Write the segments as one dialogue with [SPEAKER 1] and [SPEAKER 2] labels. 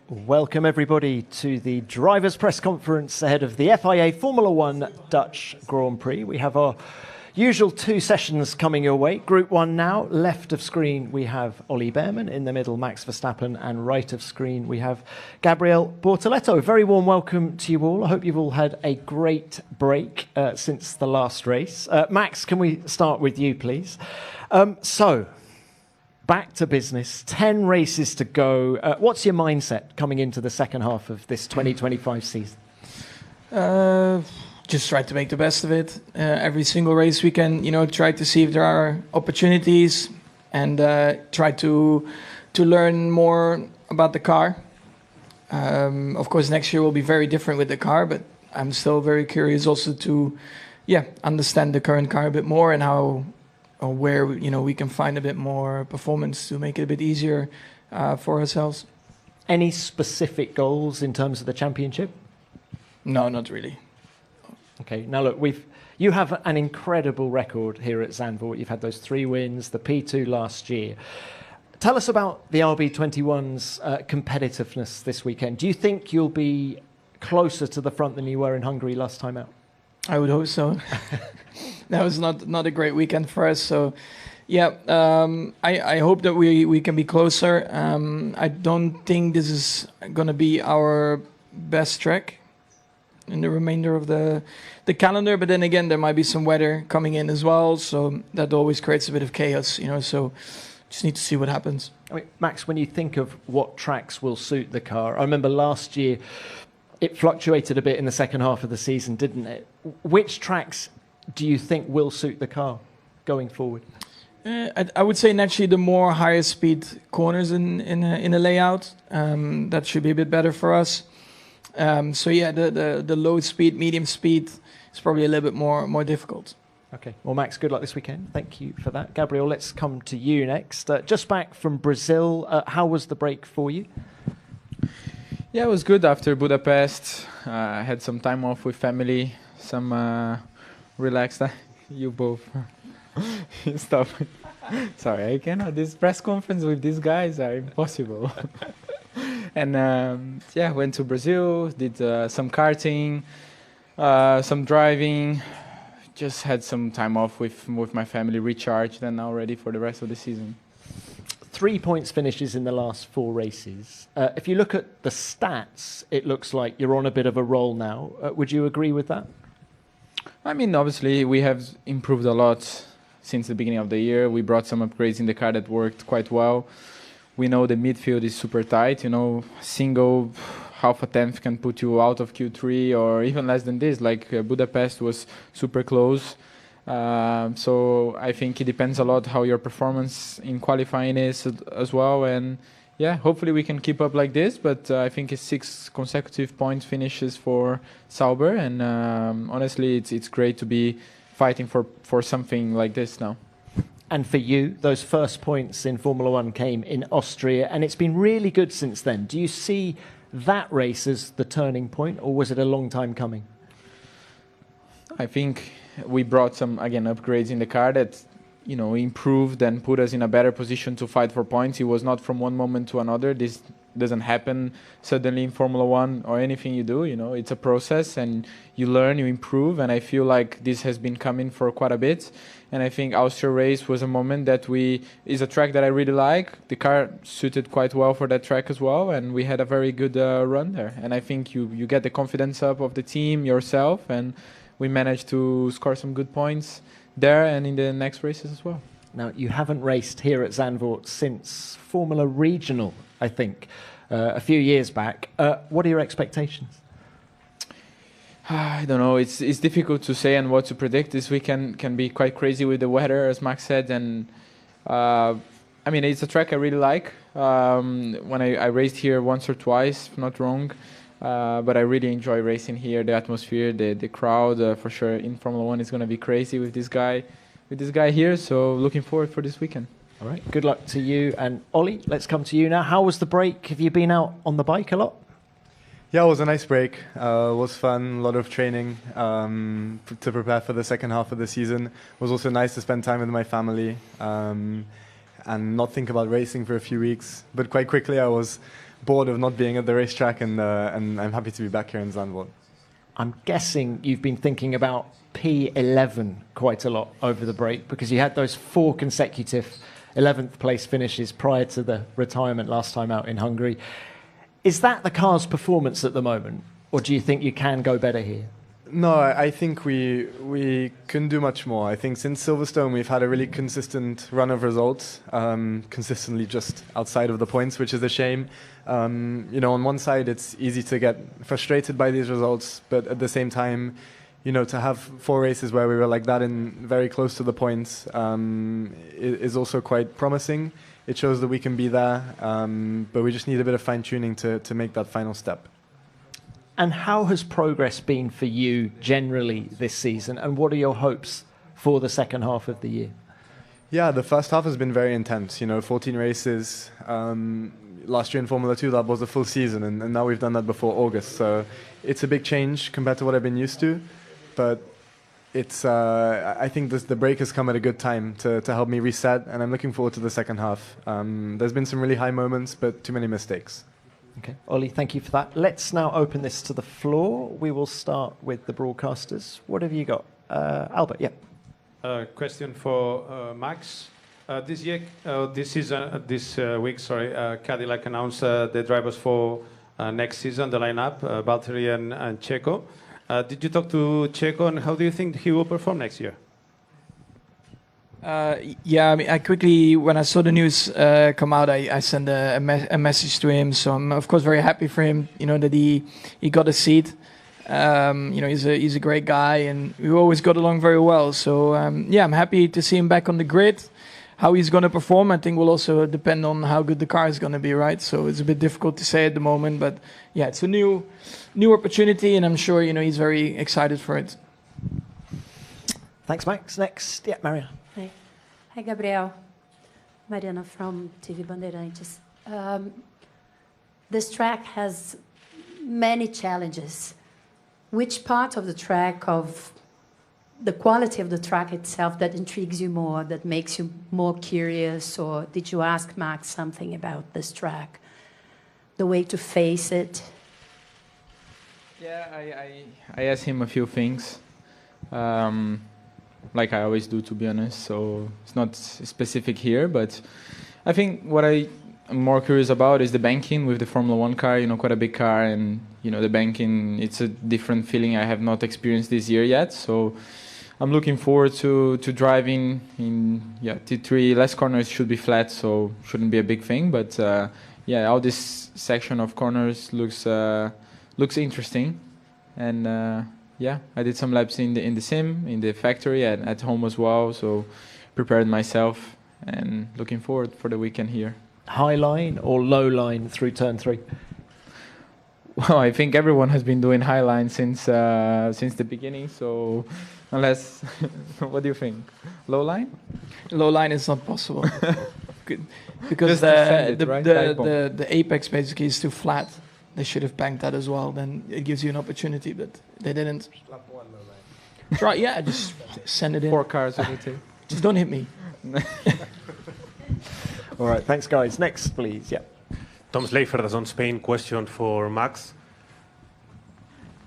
[SPEAKER 1] Welcome everybody to the drivers' press conference ahead of the FIA Formula One Dutch Grand Prix. We have our usual two sessions coming your way. Group 1 now. Left of screen we have Ollie Bearman, in the middle Max Verstappen, and right of screen we have Gabriel Bortoleto. Very warm welcome to you all. I hope you've all had a great break since the last race. Max, can we start with you please? Back to business, 10 races to go. What's your mindset coming into the second half of this 2025 season?
[SPEAKER 2] Just try to make the best of it. Every single race we can, try to see if there are opportunities and try to learn more about the car. Of course, next year will be very different with the car, but I'm still very curious also to, understand the current car a bit more and how or where we can find a bit more performance to make it a bit easier for ourselves.
[SPEAKER 1] Any specific goals in terms of the championship?
[SPEAKER 2] No, not really.
[SPEAKER 1] Okay, now look, you have an incredible record here at Zandvoort. You've had those 3 wins, the P2 last year. Tell us about the RB21's competitiveness this weekend. Do you think you'll be closer to the front than you were in Hungary last time out?
[SPEAKER 2] I would hope so. That was not a great weekend for us. So, I hope that we can be closer. I don't think this is going to be our best track in the remainder of the calendar. But then again, there might be some weather coming in as well. So that always creates a bit of chaos, So just need to see what happens.
[SPEAKER 1] I mean, Max, when you think of what tracks will suit the car, I remember last year it fluctuated a bit in the second half of the season, didn't it? Which tracks do you think will suit the car going forward?
[SPEAKER 2] I would say naturally the more higher speed corners in a layout, that should be a bit better for us. The low speed, medium speed is probably a little bit more difficult.
[SPEAKER 1] Okay. Well, Max, good luck this weekend. Thank you for that. Gabriel, let's come to you next. Just back from Brazil, how was the break for you?
[SPEAKER 3] Yeah, it was good after Budapest. I had some time off with family, some relaxed. You both. Stop. Sorry, I cannot. This press conference with these guys are impossible. And went to Brazil, did some karting, some driving. Just had some time off with my family, recharged, and now ready for the rest of the season.
[SPEAKER 1] 3 points finishes in the last 4 races. If you look at the stats, it looks like you're on a bit of a roll now. Would you agree with that?
[SPEAKER 3] I mean, obviously, we have improved a lot since the beginning of the year. We brought some upgrades in the car that worked quite well. We know the midfield is super tight. Single half a tenth can put you out of Q3 or even less than this. Like Budapest was super close. So I think it depends a lot how your performance in qualifying is as well. And hopefully we can keep up like this. But I think it's 6 consecutive points finishes for Sauber. And honestly, it's great to be fighting for something like this now.
[SPEAKER 1] And for you, those first points in Formula One came in Austria, and it's been really good since then. Do you see that race as the turning point, or was it a long time coming?
[SPEAKER 3] I think we brought some, again, upgrades in the car that, improved and put us in a better position to fight for points. It was not from one moment to another. This doesn't happen suddenly in Formula One or anything you do. It's a process and you learn, you improve. And I feel like this has been coming for quite a bit. And I think Austria race was a moment that is a track that I really like. The car suited quite well for that track as well. And we had a very good run there. And I think you get the confidence up of the team, yourself, and we managed to score some good points there and in the next races as well.
[SPEAKER 1] Now, you haven't raced here at Zandvoort since Formula Regional, I think, a few years back. What are your expectations?
[SPEAKER 3] I don't know. It's difficult to say and what to predict. This weekend can be quite crazy with the weather, as Max said. And it's a track I really like. When I raced here once or twice, if not wrong. But I really enjoy racing here. The atmosphere, the crowd, for sure. In Formula One is going to be crazy with this guy here. So looking forward for this weekend.
[SPEAKER 1] All right. Good luck to you. And Ollie, let's come to you now. How was the break? Have you been out on the bike a lot?
[SPEAKER 4] Yeah, it was a nice break. It was fun, a lot of training to prepare for the second half of the season. It was also nice to spend time with my family and not think about racing for a few weeks. But quite quickly I was bored of not being at the racetrack, and I'm happy to be back here in Zandvoort.
[SPEAKER 1] I'm guessing you've been thinking about P11 quite a lot over the break, because you had those 4 consecutive 11th place finishes prior to the retirement last time out in Hungary. Is that the car's performance at the moment, or do you think you can go better here?
[SPEAKER 4] No, I think we can do much more. I think since Silverstone we've had a really consistent run of results, consistently just outside of the points, which is a shame. On one side it's easy to get frustrated by these results, but at the same time, to have 4 races where we were like that and very close to the points is also quite promising. It shows that we can be there, but we just need a bit of fine-tuning to make that final step.
[SPEAKER 1] And how has progress been for you generally this season, and what are your hopes for the second half of the year?
[SPEAKER 4] Yeah, the first half has been very intense. 14 races. Last year in Formula 2, that was a full season, and now we've done that before August. So it's a big change compared to what I've been used to. But it's I think the break has come at a good time to help me reset, and I'm looking forward to the second half. There's been some really high moments, but too many mistakes.
[SPEAKER 1] Okay, Ollie, thank you for that. Let's now open this to the floor. We will start with the broadcasters. What have you got? Albert, yeah.
[SPEAKER 5] Question for Max. This week, Cadillac announced the drivers for next season, the lineup, Valtteri and Checo. Did you talk to Checo, and how do you think he will perform next year?
[SPEAKER 2] Yeah, I mean, I quickly, when I saw the news come out, I sent a message to him. So I'm of course very happy for him, that he got a seat. He's a great guy, and we always got along very well. So I'm happy to see him back on the grid. How he's going to perform, I think, will also depend on how good the car is going to be, right? So it's a bit difficult to say at the moment, but yeah, it's a new opportunity, and I'm sure he's very excited for it.
[SPEAKER 1] Thanks, Max. Next, yeah, Mariana.
[SPEAKER 6] Hi, Gabriel. Mariana from TV Bandeirantes. This track has many challenges. Which part of the track, of the quality of the track itself, that intrigues you more, that makes you more curious? Or did you ask Max something about this track, the way to face it?
[SPEAKER 3] Yeah, I asked him a few things. Like I always do, to be honest, so it's not specific here, but I think what I'm more curious about is the banking with the Formula 1 car, quite a big car, and the banking, it's a different feeling I have not experienced this year yet, so I'm looking forward to driving in T3. Last corners should be flat, so shouldn't be a big thing, but all this section of corners looks interesting, and I did some laps in the sim, in the factory, and at home as well, so prepared myself and looking forward for the weekend here.
[SPEAKER 1] High line or low line through turn 3?
[SPEAKER 3] Well, I think everyone has been doing high line since the beginning, so unless, what do you think? Low line?
[SPEAKER 2] Low line is not possible. Because the apex basically is too flat. They should have banked that as well. Then it gives you an opportunity, but they didn't. Try, yeah, just send it in.
[SPEAKER 3] 4 cars over two.
[SPEAKER 2] Just don't hit me.
[SPEAKER 1] All right, thanks, guys. Next, please. Yeah.
[SPEAKER 7] Tom Slafer, on Spain. Question for Max.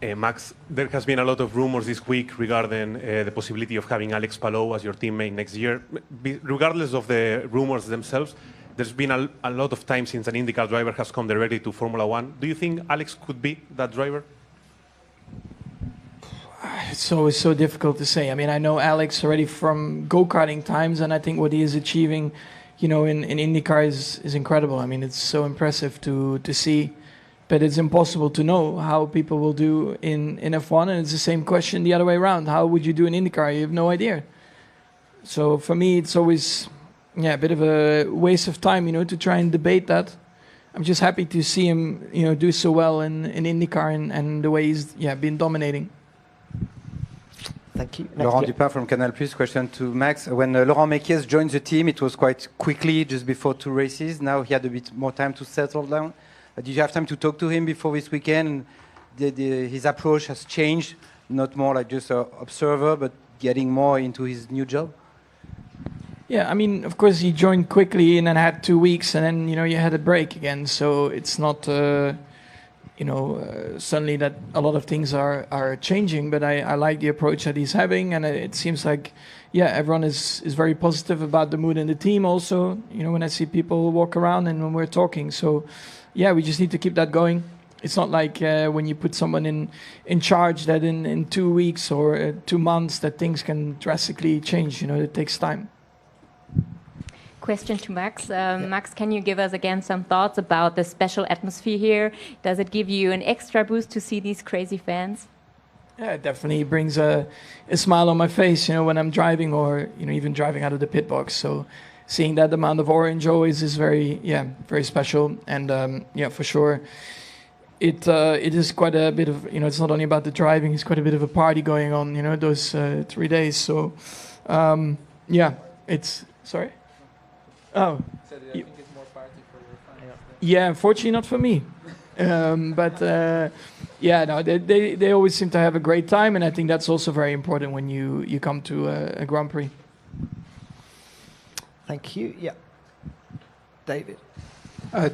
[SPEAKER 7] Max, there has been a lot of rumors this week regarding the possibility of having Alex Palou as your teammate next year. Regardless of the rumors themselves, there's been a lot of time since an IndyCar driver has come directly to Formula 1. Do you think Alex could be that driver?
[SPEAKER 2] It's always so difficult to say. I mean, I know Alex already from go-karting times, and I think what he is achieving, in IndyCar is incredible. I mean, it's so impressive to see, but it's impossible to know how people will do in F1, and it's the same question the other way around. How would you do in IndyCar? You have no idea. So for me, it's always a bit of a waste of time, to try and debate that. I'm just happy to see him, do so well in IndyCar and the way he's been dominating.
[SPEAKER 1] Thank you.
[SPEAKER 8] Laurent Dupin from Canal+, question to Max. When Laurent Mekies joined the team, it was quite quickly, just before 2 races. Now he had a bit more time to settle down. Did you have time to talk to him before this weekend? His approach has changed, not more like just an observer, but getting more into his new job?
[SPEAKER 2] Yeah, I mean, of course, you joined quickly and then had 2 weeks, and then you had a break again. So it's not, suddenly that a lot of things are changing. But I like the approach that he's having, and it seems like, everyone is very positive about the mood in the team. Also, when I see people walk around and when we're talking, so we just need to keep that going. It's not like when you put someone in charge that in 2 weeks or 2 months that things can drastically change. It takes time.
[SPEAKER 9] Question to Max. Max, can you give us again some thoughts about the special atmosphere here? Does it give you an extra boost to see these crazy fans?
[SPEAKER 2] Yeah, it definitely brings a smile on my face, when I'm driving or, even driving out of the pit box. So seeing that amount of orange always is very special. And for sure, it is quite a bit of, it's not only about the driving, it's quite a bit of a party going on, those 3 days. So, it's, sorry? Oh.
[SPEAKER 3] So I think it's more party for your fans.
[SPEAKER 2] Yeah, unfortunately not for me. They always seem to have a great time, and I think that's also very important when you come to a Grand Prix.
[SPEAKER 1] Thank you. Yeah. David.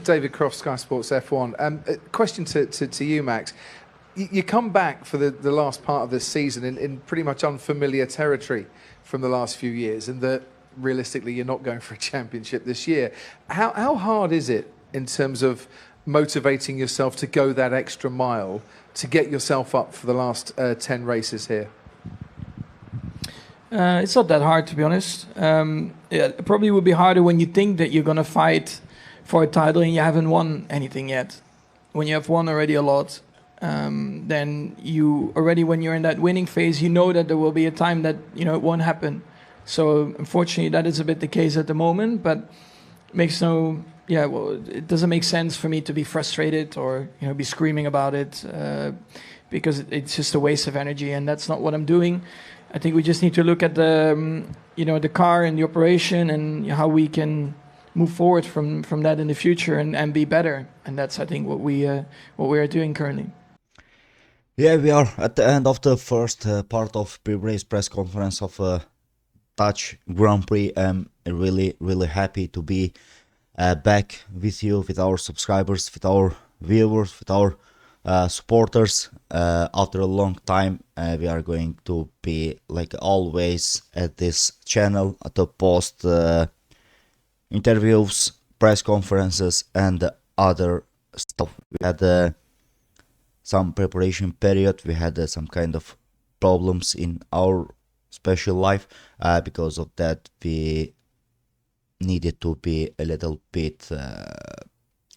[SPEAKER 10] David Croft, Sky Sports F1. Question to you, Max. You come back for the last part of this season in pretty much unfamiliar territory from the last few years, and that realistically you're not going for a championship this year. How hard is it in terms of motivating yourself to go that extra mile to get yourself up for the last 10 races here?
[SPEAKER 2] It's not that hard, to be honest. It probably would be harder when you think that you're going to fight for a title and you haven't won anything yet. When you have won already a lot, then you already, when you're in that winning phase, you know that there will be a time that it won't happen. So unfortunately, that is a bit the case at the moment. But it doesn't make sense for me to be frustrated or be screaming about it because it's just a waste of energy, and that's not what I'm doing. I think we just need to look at the car and the operation and how we can move forward from that in the future and be better. And that's, I think, what we are doing currently.
[SPEAKER 11] Yeah, we are at the end of the first part of pre-race press conference of Dutch Grand Prix. I'm really, really happy to be back with you, with our subscribers, with our viewers, with our supporters. After a long time, we are going to be, like always, at this channel to post interviews, press conferences, and other stuff. We had some preparation period. We had some kind of problems in our special life. Because of that, we needed to be a little bit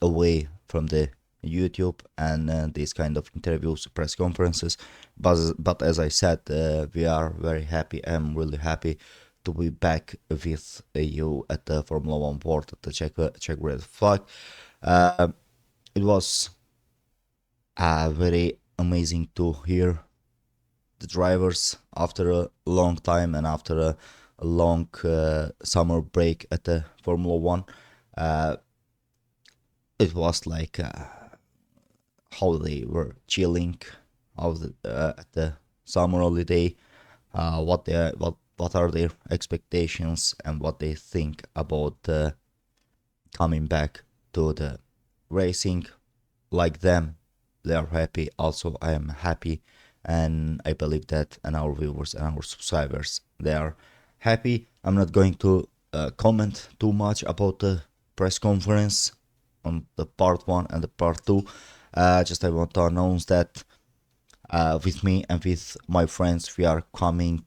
[SPEAKER 11] away from the YouTube and these kind of interviews, press conferences. But as I said, we are very happy. I'm really happy to be back with you at the Formula One board at the Czech Red Flag. It was very amazing to hear the drivers after a long time and after a long summer break at the Formula One. It was like how they were chilling at the summer holiday, what are their expectations and what they think about coming back to the racing. Like them, they are happy. Also, I am happy, and I believe that, and our viewers and our subscribers, they are happy. I'm not going to comment too much about the press conference on the part 1 and the part 2. Just I want to announce that with me and with my friends, we are coming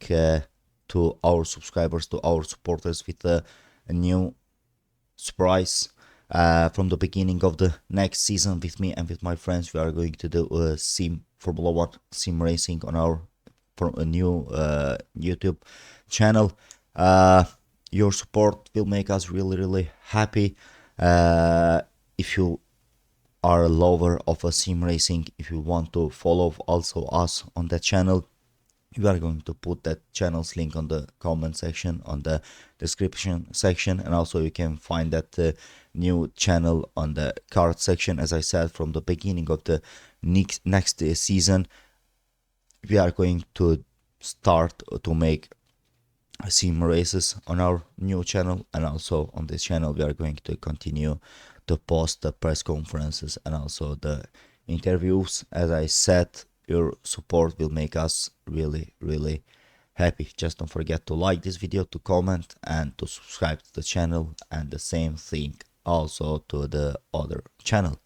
[SPEAKER 11] to our subscribers, to our supporters, with a new surprise. From the beginning of the next season, with me and with my friends, we are going to do a Formula 1 sim racing on our a new YouTube channel. Your support will make us really, really happy. If you are a lover of a sim racing, if you want to follow also us on that channel, we are going to put that channel's link on the comment section, on the description section, and also you can find that new channel on the card section. As I said, from the beginning of the next season, we are going to start to make sim races on our new channel, and also on this channel we are going to continue to post the press conferences and also the interviews. As I said, your support will make us really happy. Just don't forget to like this video, to comment, and to subscribe to the channel, and the same thing also to the other channel.